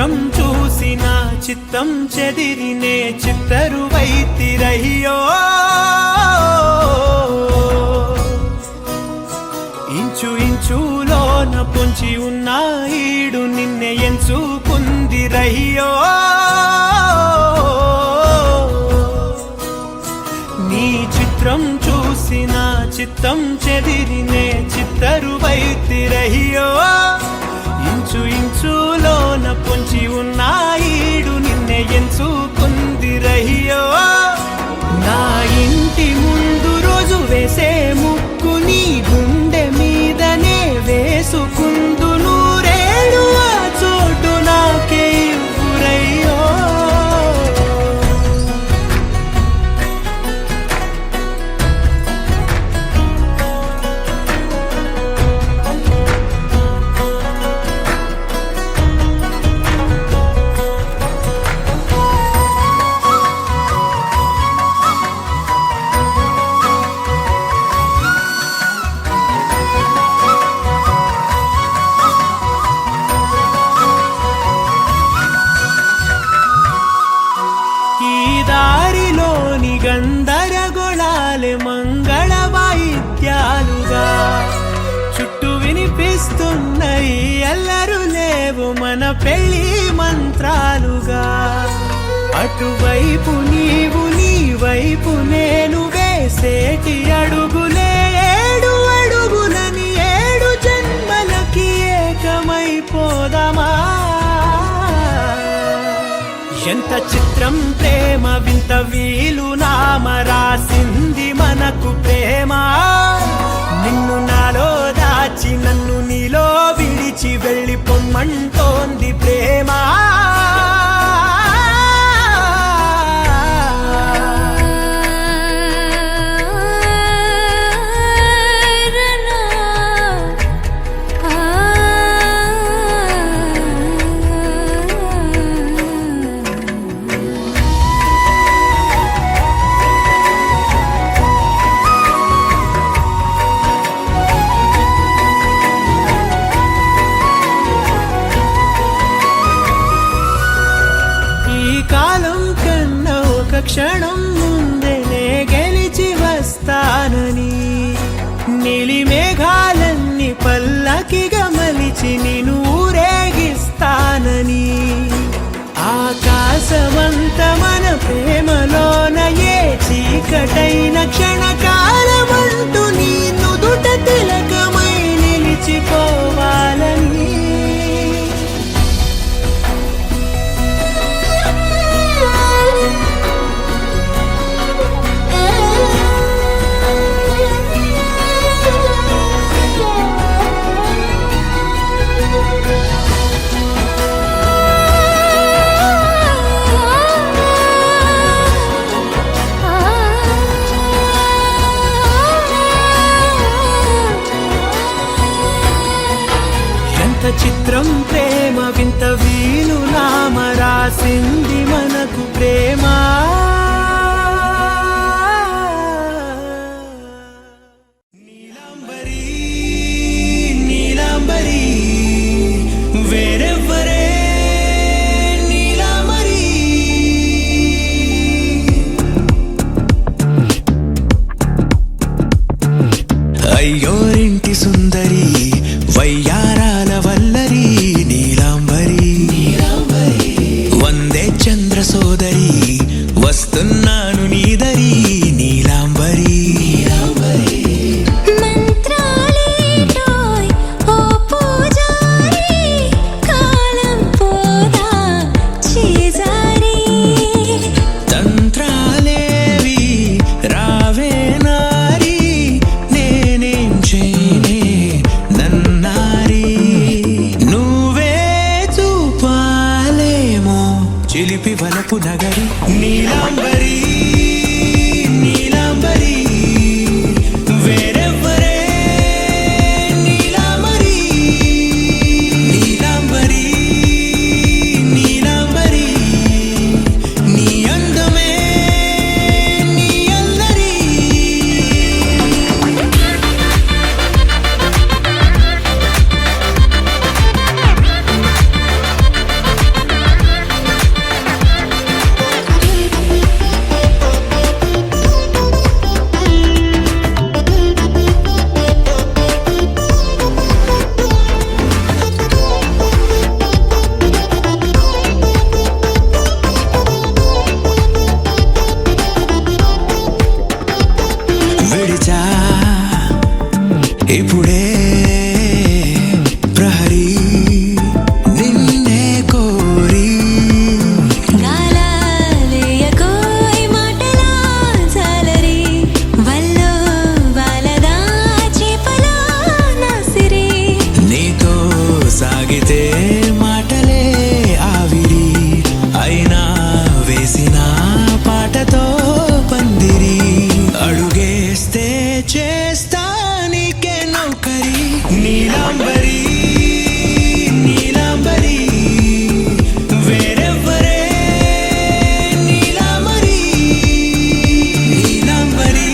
చిత్రం చూసి నా చిత్తం చెదిరినే చిత్తరువైతిరయ్యో ఇంచు ఇంచులోన పొంచి ఉన్న ఈడు నిన్నే ఎంచుకుందిరయ్యో నీ చిత్రం చూసి నా చిత్తం చెదిరినే చిత్తరువైతిరయ్యో ఇంచు ఇంచులోన పొంచి ఉన్న ఈడు నిన్నే ఎంచుకుందిరయ్యో నా ఇంటి ముందు రోజు వేసే ముక్కు నీ గుండె మీదనే వేసుకుందు నూరేడు ఆ చోటు నాకే ఇవ్వురయ్యో దారిలోని గందరగోళాలే మంగళ వాయిద్యాలుగా చుట్టూ వినిపిస్తున్నాయి అల్లరు లేవు మన పెళ్లి మంత్రాలుగా అటువైపు నీవు నీ వైపు నేను వేసేటి అడుగులే ఏడు అడుగులని ఏడు జన్మలకి ఏకమైపోదామా ఎంత చిత్రం ప్రేమ వింత వీలు నామ రాసింది మనకు ప్రేమ నిన్ను నాలో దాచి నన్ను నీలో విడిచి వెళ్ళిపోమ్మంటోంది ప్రేమ కాలం కన్నా ఒక క్షణం ముందేనే గెలిచి వస్తానని నీలి మేఘాలన్నీ పల్లకిగా మలిచి నిన్ను ఊరేగిస్తానని ఆకాశమంత మన ప్రేమలోన ఏ చీకటైన క్షణకాలమంటూ నీ నుదుట తిలకమై నిలిచిపోవాలని చిత్రం ప్రేమ వింత వీలు నామ రాసింది మనకు ప్రేమ నీలాంబరి నీలాంబరి వేరెవ్వరే నీలాంబరి అయ్యోరింటి సుందరి వయ్యారాల వల్లరి నీలాంబరి వందే చంద్ర సోదరి వస్తున్నాను నీదరి నీలాంబరి తంత్రాలేవి రావే నారి నేనేం చేయనే నన్నారి నువ్వే చూపాలేమో చిలిపి వలపు నగరి నీలాంబరి నీలాంబరి వేరెవ్వరే నీలాంబరి నీలాంబరి నీలాంబరి నీ అందమే నీ అల్లరి నిలిచా ఇప్పుడే ప్రహరీ నిన్నే కోరి గాలాలేయకోయ్ మాటలా జాలరి వల్లో వాలదా చేపలా నాసిరి నీతో సాగితే మాటలే ఆవిరి అయినా వేసిన పాటతో పందిరి అడుగేస్తే చేస్తా నీకే నౌకరి నీలాంబరి నీలాంబరి వేరెవ్వరే నీలాంబరి నీలాంబరి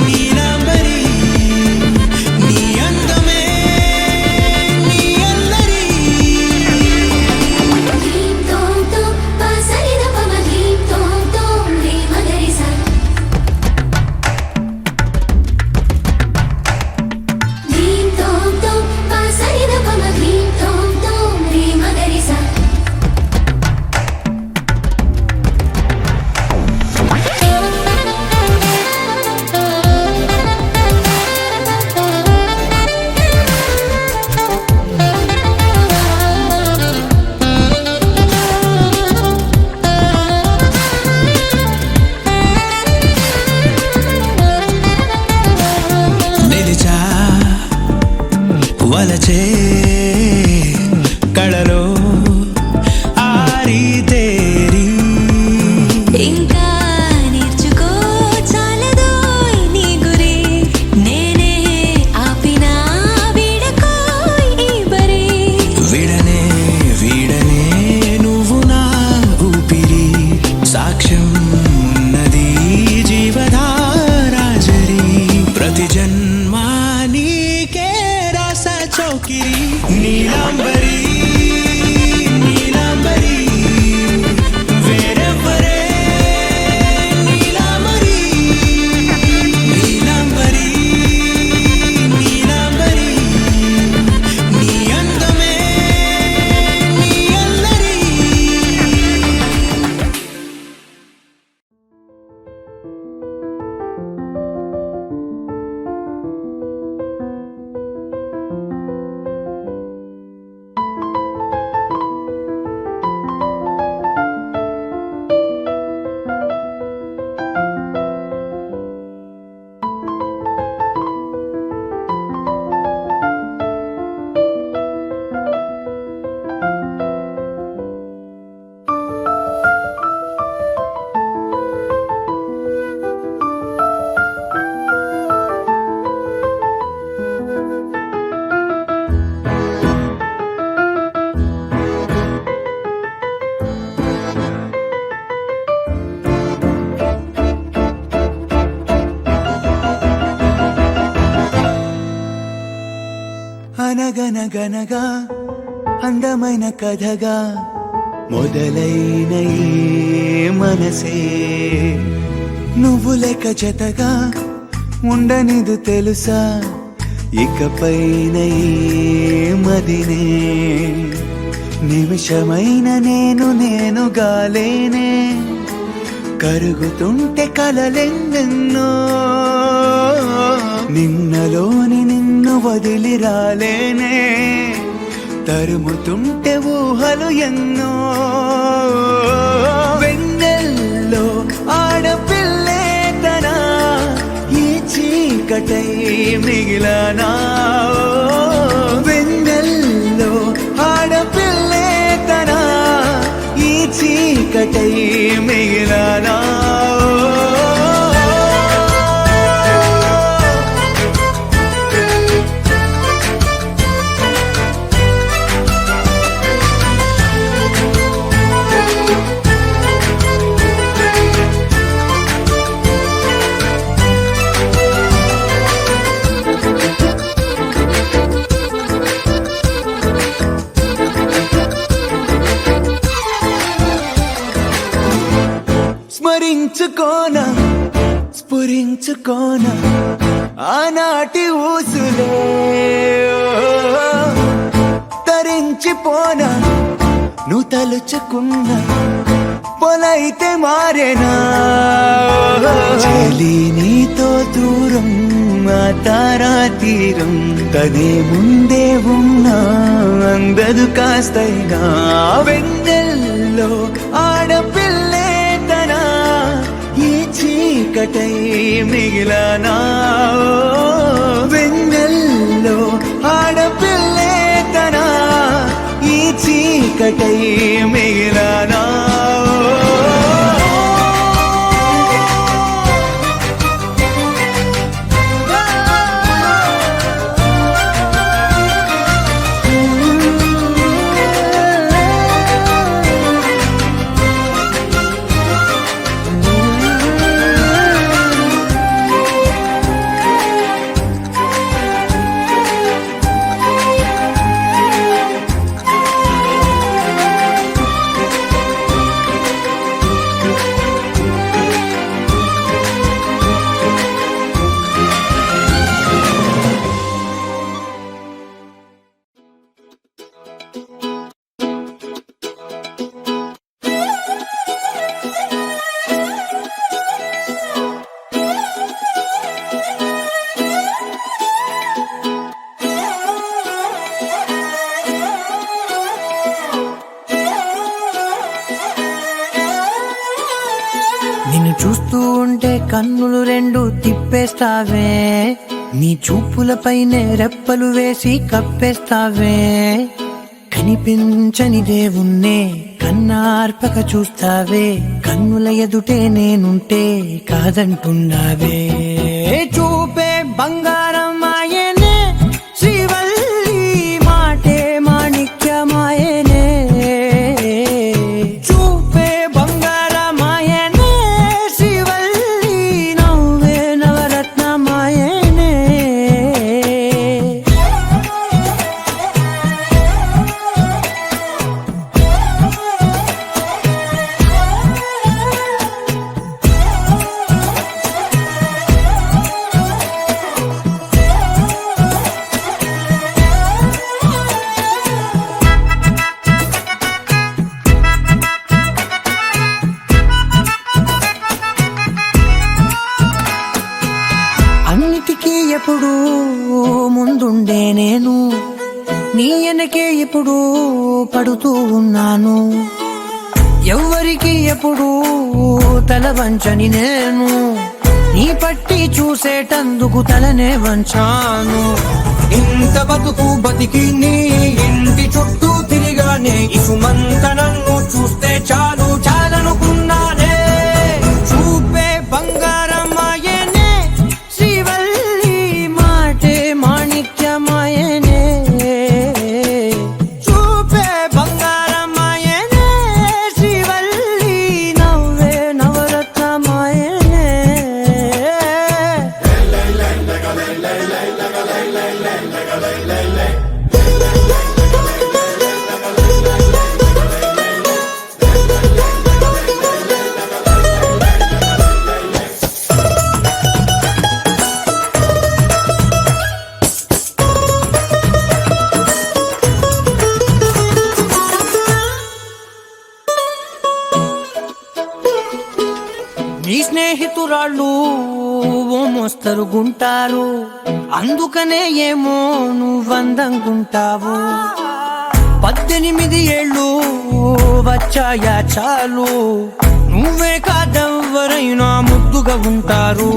నీలాంబరి నీ అందమే నీ అల్లరి ధీం తోం తోం పసరిద పమ ధీం తోం తోం రే మగరిసా ధీం తోం తోం పసరిద పమ ధీం తోం తోం రే మగరిసా నిలిచా వలచే కళలో ఆరితేరి ఇంకా నేర్చుకో చాలదోయ్ నీ గురి నేనే ఆపినా వీడకోయ్ ఈ బరి విడనే వీడనే నువ్వు నా ఊపిరి సాక్ష్యం ఉన్నది జీవధారాజరి ప్రతి జన్మా నీకే రాస చౌకిరి నీలాంబరి నీలాంబరి వేరెవ్వరే నీలాంబరి నీలాంబరి నీలాంబరి నీ అందమే నీ అల్లరి అనగనగనగా అందమైన కథగా మొదలైన ఈ మనసే నువ్వు లేక జతగా ఉండనిదు తెలుసా ఇకపైన ఈ మదినే నిమిషమైన నేను గాలేనే కరుగుతుంటే కలలెన్నెన్నో నిన్నలోని నిన్ను వదిలి రాలేనే తరుముతుంటే ఊహలు ఎన్నో వెన్నెల్లో ఆడపిల్లే తనా ఈ చీకటై మిగిలనా వెన్నెల్లో ఆడపిల్లే తనా ఈ చీకటై మిగిలనా స్మరించుకోన స్ఫురించుకోన ఆనాటి ఊసులే తరించిపోనా నువ్వు తలుచుకున్న పొలైతే మారేనా చెలి నీతో తారా తీరం తనే ముందే ఉన్నా అందదు కాస్తైనా వెన్నెల్లో ఆడపిల్లే తన ఈ చీకటై మిగిలనా వెన్నెల్లో ఆడపిల్లే తన ఈ చీకటై మిగిలనా నిన్ను చూస్తూ ఉంటే కన్నులు రెండు తిప్పేస్తావే నీ చూపులపైనే రెప్పలు వేసి కప్పేస్తావే కనిపించని దేవుణ్ణే కన్నార్పక చూస్తావే కన్నుల ఎదుటే నేనుంటే కాదంటున్నావే చూపే బంగారం ఆయనే శ్రీవల్లి మాటే మాణిక్యమాయనే చూపే బంగారమాయనే శ్రీవల్లి నవ్వే నవరత్నమాయనే అన్నిటికీ ఎప్పుడు ముందుండే నేను నీ వెనకే ఎప్పుడు పడుతూ ఉన్నాను ఎవ్వరికి ఎప్పుడు తల వంచని నేను నీ పట్టి చూసేటందుకు తలనే వంచాను ఇంత బతుకు బతికి నీ ఇంటి చుట్టూ తిరిగానే ఇసుమంత నన్ను చూస్తే చాలు చాలనుకున్నానే చూపే బంగారమాయనే శ్రీవల్లి మాటే మాణిక్యమాయనే చూపే బంగారమాయనే శ్రీవల్లి నవ్వే నవరత్నమాయనే నీ స్నేహితురాళ్ళు ఓ మోస్తరుగుంటారు అందుకనే ఏమో నువ్వందంగుంటావు 18 ఏళ్ళు వచ్చాయా చాలు నువ్వే కాదెవ్వరైనా ముద్దుగా ఉంటారు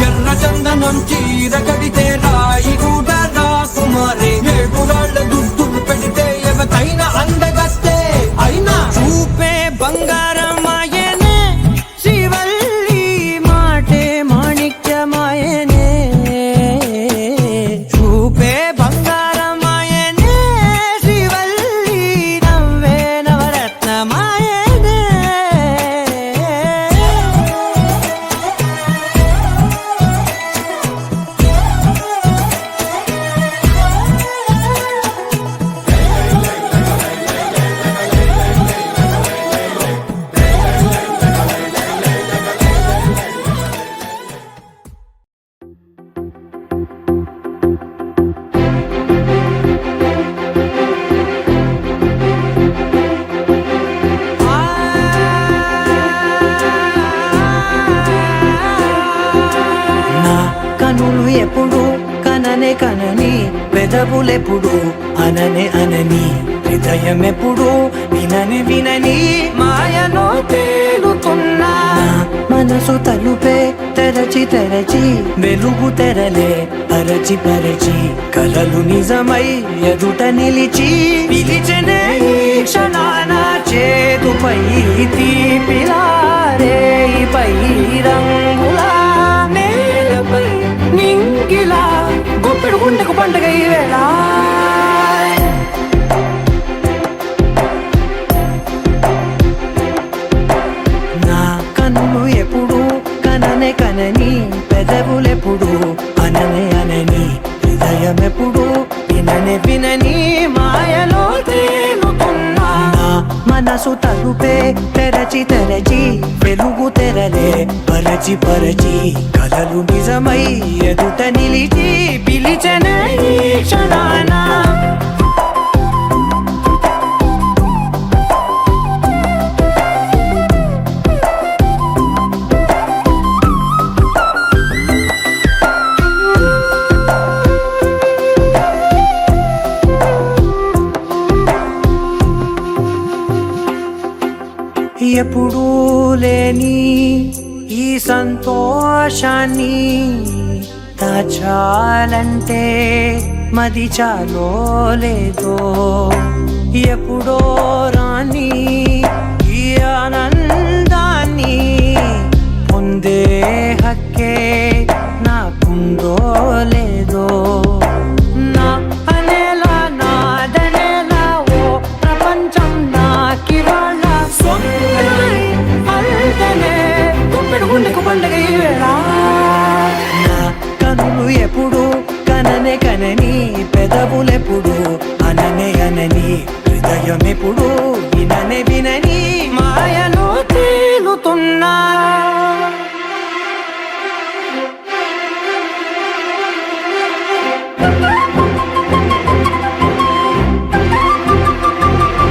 ఎర్ర చందనం చీర కడితే రాయి కూడా రాకుమారే ఏడురాళ్ళ దుద్దులు పెడితే ఎవతైనా అందగస్తే అయినా చూపే బంగారమాయనే శ్రీవల్లి మాటే మాణిక్యమాయనే చూపే బంగారమాయనే శ్రీవల్లి నవ్వే నవరత్నమాయనే ఎప్పుడు కననే కనని పెదవులెప్పుడు అననే అనని హృదయం ఎప్పుడు వినని వినని మాయలో తేలుతున్నా మనసు తలుపే తెరచి తెరచి వెలుగు తెరలే పరచి పరచి కలలు నిజమై ఎదుట నిలిచి పిలిచెనే ఈ క్షణాన చేతుపై తీపిలారేపై రంగులా నేలపై నింగిలా గుప్పెడు గుండెకు పండగ ఈ వేళ నా కన్ను ఎప్పుడు కననే కనని పెదవులెప్పుడు అననే అనని హృదయం ఎప్పుడు విననే వినని మాయలో తేలుతున్నా నా మనసు తలుపే తెరచి తెరచి వెలుగు తెరలే పరచి పరచి కలలు నిజమై ఎదుట నిలిచి పిలిచెనే ఈ క్షణాన ఎప్పుడూ లేని ఈ సంతోషాన్ని దాచాలంటే మది చాలో లేదో ఎప్పుడో రాని ఈ ఆనందాన్ని పొందే హక్కే నాకుందో లేదో నా అనేలా నాదనేలా ఓ ప్రపంచం నాకివాళ్ళ గుండెకు పండగ ఈ వేళ నా కన్నులు ఎప్పుడు కననే కనని పెదవులెప్పుడు అననే అనని హృదయం ఎప్పుడు విననే వినని